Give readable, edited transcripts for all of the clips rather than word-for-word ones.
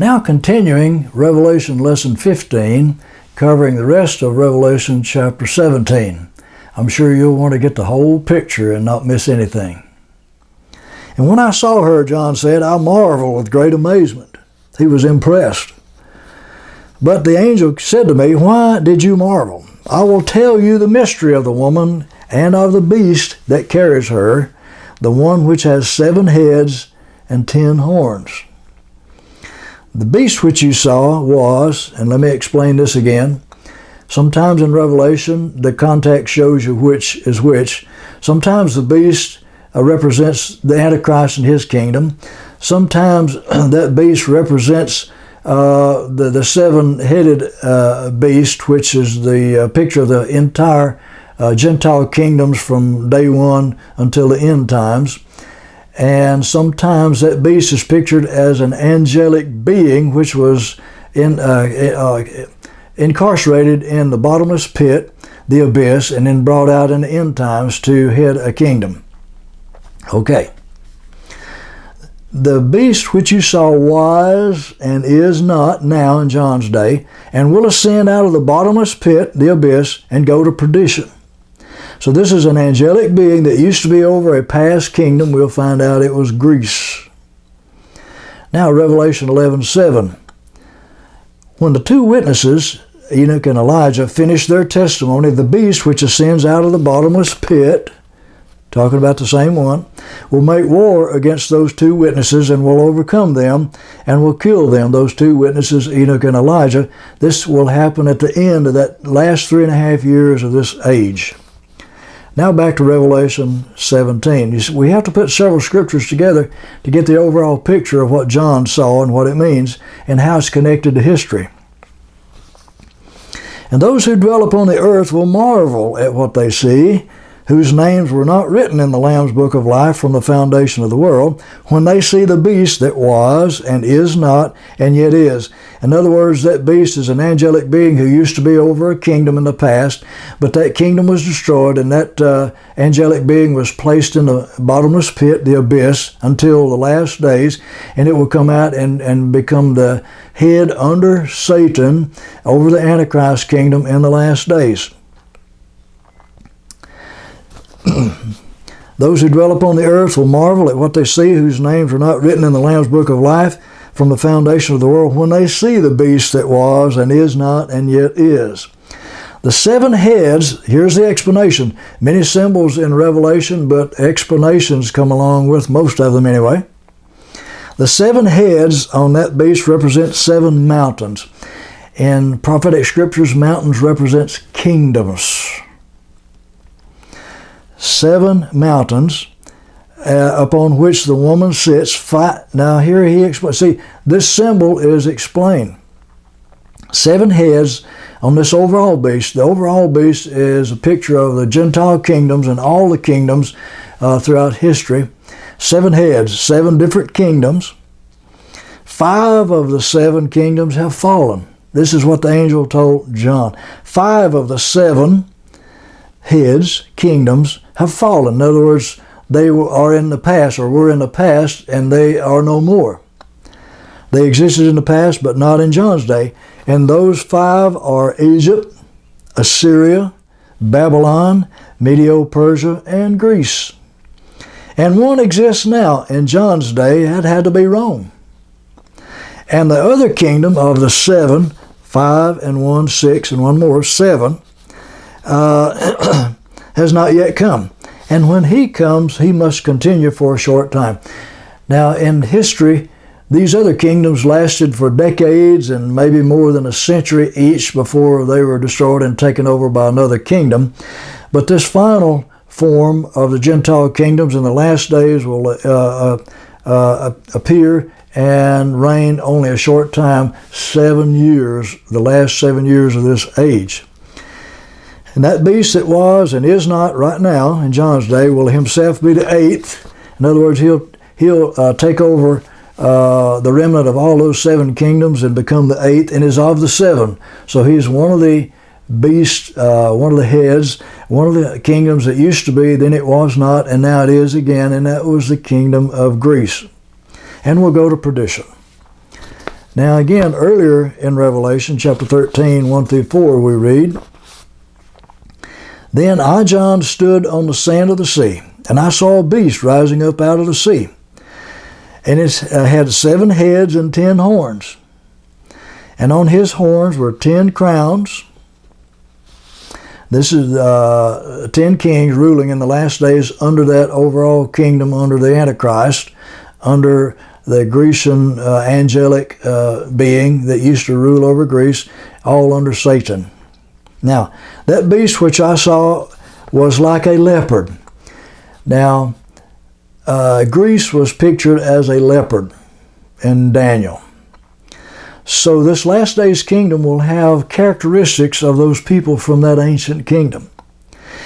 Now continuing Revelation lesson 15, covering the rest of Revelation chapter 17. I'm sure you'll want to get the whole picture and not miss anything. And when I saw her, John said, I marveled with great amazement. He was impressed. But the angel said to me, Why did you marvel? I will tell you the mystery of the woman and of the beast that carries her, the one which has 7 heads and 10 horns. The beast which you saw was, and let me explain this again, sometimes in Revelation the context shows you which is which. Sometimes the beast represents the Antichrist and his kingdom. Sometimes that beast represents the 7-headed beast, which is the picture of the entire Gentile kingdoms from day one until the end times. And sometimes that beast is pictured as an angelic being which was incarcerated in the bottomless pit, the abyss, and then brought out in the end times to head a kingdom. Okay. The beast which you saw was and is not now in John's day, and will ascend out of the bottomless pit, the abyss, and go to perdition. So this is an angelic being that used to be over a past kingdom. We'll find out it was Greece. Now Revelation 11:7. When the 2 witnesses, Enoch and Elijah, finished their testimony, the beast which ascends out of the bottomless pit, talking about the same one, will make war against those 2 witnesses and will overcome them and will kill them, those 2 witnesses, Enoch and Elijah. This will happen at the end of that last 3.5 years of this age. Now back to Revelation 17. We have to put several scriptures together to get the overall picture of what John saw and what it means and how it's connected to history. And those who dwell upon the earth will marvel at what they see, whose names were not written in the Lamb's book of life from the foundation of the world, when they see the beast that was and is not and yet is. In other words, that beast is an angelic being who used to be over a kingdom in the past, but that kingdom was destroyed, and that angelic being was placed in the bottomless pit, the abyss, until the last days, and it will come out and become the head under Satan over the Antichrist kingdom in the last days. Those who dwell upon the earth will marvel at what they see, whose names are not written in the Lamb's book of life from the foundation of the world, when they see the beast that was and is not and yet is. The 7 heads, here's the explanation. Many symbols in Revelation, but explanations come along with most of them anyway. The 7 heads on that beast represent 7 mountains. In prophetic scriptures, mountains represents kingdoms. 7 mountains upon which the woman sits. Now here he explains. See, this symbol is explained. 7 heads on this overall beast. The overall beast is a picture of the Gentile kingdoms and all the kingdoms throughout history. 7 heads, 7 different kingdoms. 5 of the 7 kingdoms have fallen. This is what the angel told John. 5 of the 7 heads, kingdoms, have fallen. In other words, they are in the past, or were in the past, and they are no more. They existed in the past, but not in John's day. And those 5 are Egypt, Assyria, Babylon, Medo-Persia, and Greece. And one exists now. In John's day, that had to be Rome. And the other kingdom of the 7, 5 and 1, 6 and one more, 7, has not yet come. And when he comes, he must continue for a short time. Now, in history, these other kingdoms lasted for decades and maybe more than a century each before they were destroyed and taken over by another kingdom. But this final form of the Gentile kingdoms in the last days will appear and reign only a short time, 7 years, the last 7 years of this age. And that beast that was and is not right now in John's day will himself be the 8th. In other words, he'll take over the remnant of all those 7 kingdoms and become the 8th, and is of the 7. So he's one of the beasts, one of the heads, one of the kingdoms that used to be, then it was not, and now it is again, and that was the kingdom of Greece. And will go to perdition. Now again, earlier in Revelation chapter 13, 1 through 4, we read, "Then I, John, stood on the sand of the sea, and I saw a beast rising up out of the sea. And it had 7 heads and 10 horns. And on his horns were 10 crowns." This is 10 kings ruling in the last days under that overall kingdom, under the Antichrist, under the Grecian angelic being that used to rule over Greece, all under Satan. Now, that beast which I saw was like a leopard. Now, Greece was pictured as a leopard in Daniel. So this last days kingdom will have characteristics of those people from that ancient kingdom.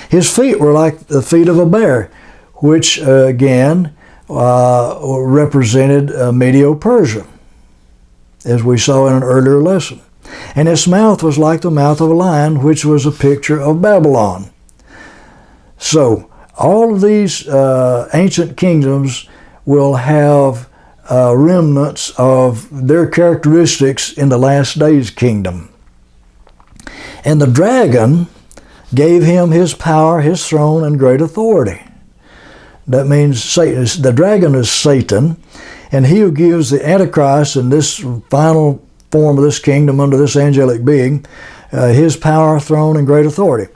His feet were like the feet of a bear, which again represented Medo-Persia, as we saw in an earlier lesson. And his mouth was like the mouth of a lion, which was a picture of Babylon. So all of these ancient kingdoms will have remnants of their characteristics in the last days kingdom. And the dragon gave him his power, his throne, and great authority. That means Satan. The dragon is Satan, and he who gives the Antichrist in this final form of this kingdom under this angelic being his power, throne, and great authority.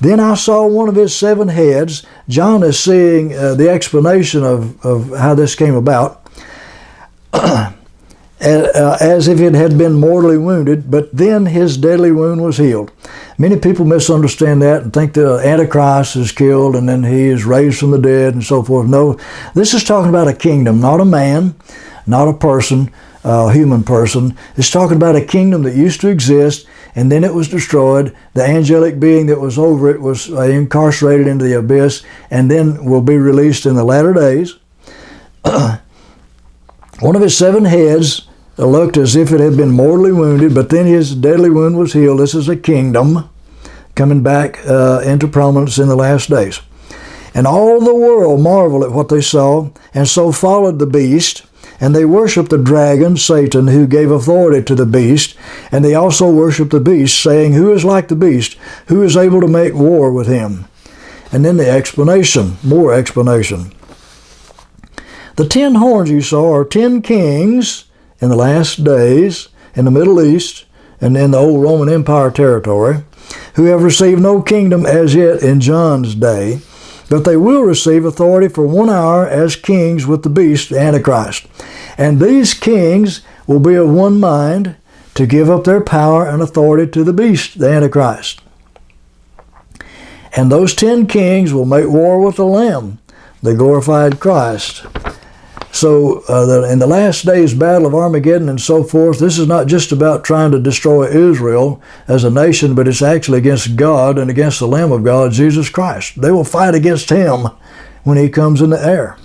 Then I saw one of his 7 heads. John is seeing the explanation of how this came about. As if it had been mortally wounded, but then his deadly wound was healed. Many people misunderstand that and think the Antichrist is killed and then he is raised from the dead and so forth. No, this is talking about a kingdom, not a man, not a person, a human person. It's talking about a kingdom that used to exist and then it was destroyed. The angelic being that was over it was incarcerated into the abyss and then will be released in the latter days. One of his 7 heads looked as if it had been mortally wounded, but then his deadly wound was healed. This is a kingdom coming back into prominence in the last days. And all the world marveled at what they saw, and so followed the beast, and they worshiped the dragon, Satan, who gave authority to the beast, and they also worshiped the beast, saying, "Who is like the beast? Who is able to make war with him?" And then the explanation, more explanation. The 10 horns you saw are 10 kings in the last days in the Middle East and in the old Roman Empire territory, who have received no kingdom as yet in John's day, but they will receive authority for 1 hour as kings with the beast, the Antichrist. And these kings will be of one mind to give up their power and authority to the beast, the Antichrist. And those 10 kings will make war with the Lamb, the glorified Christ. So in the last days battle of Armageddon and so forth, this is not just about trying to destroy Israel as a nation, but it's actually against God and against the Lamb of God, Jesus Christ. They will fight against him when he comes in the air.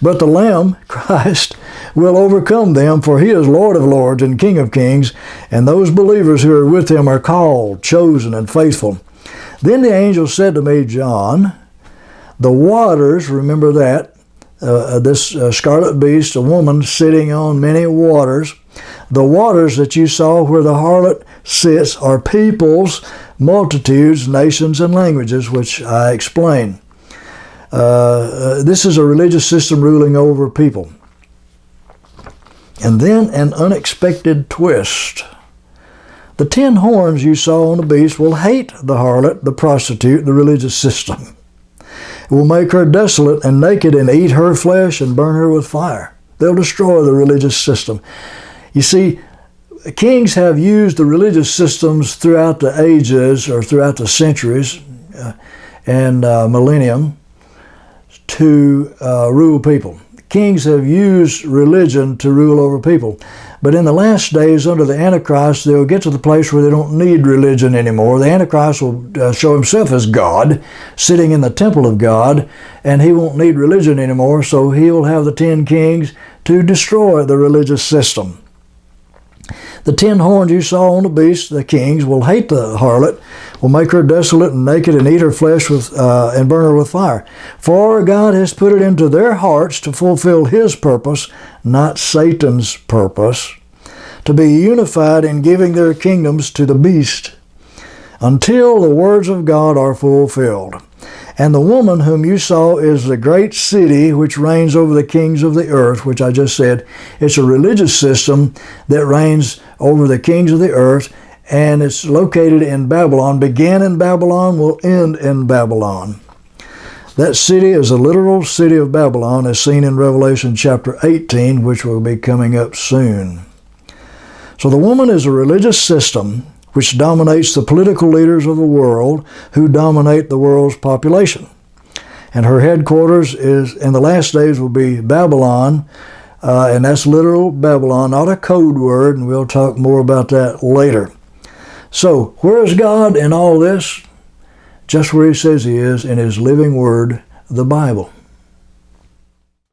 But the Lamb, Christ, will overcome them, for he is Lord of lords and King of kings, and those believers who are with him are called, chosen, and faithful. Then the angel said to me, John, the waters, remember that, this scarlet beast, a woman sitting on many waters. The waters that you saw where the harlot sits are peoples, multitudes, nations, and languages, which I explain. This is a religious system ruling over people. And then an unexpected twist. The 10 horns you saw on the beast will hate the harlot, the prostitute, the religious system. Will make her desolate and naked and eat her flesh and burn her with fire. They'll destroy the religious system. You see, kings have used the religious systems throughout the ages or throughout the centuries and millennium to rule people. Kings have used religion to rule over people. But in the last days, under the Antichrist, they'll get to the place where they don't need religion anymore. The Antichrist will show himself as God, sitting in the temple of God, and he won't need religion anymore, so he will have the 10 kings to destroy the religious system. The 10 horns you saw on the beast, the kings, will hate the harlot, will make her desolate and naked and eat her flesh and burn her with fire. For God has put it into their hearts to fulfill his purpose, not Satan's purpose, to be unified in giving their kingdoms to the beast until the words of God are fulfilled. And the woman whom you saw is the great city which reigns over the kings of the earth, which I just said. It's a religious system that reigns over the kings of the earth, and it's located in Babylon, began in Babylon, will end in Babylon. That city is a literal city of Babylon, as seen in Revelation chapter 18, which will be coming up soon. So the woman is a religious system which dominates the political leaders of the world, who dominate the world's population. And her headquarters is, in the last days, will be Babylon, and that's literal Babylon, not a code word, and we'll talk more about that later. So, where is God in all this? Just where He says He is in His living Word, the Bible.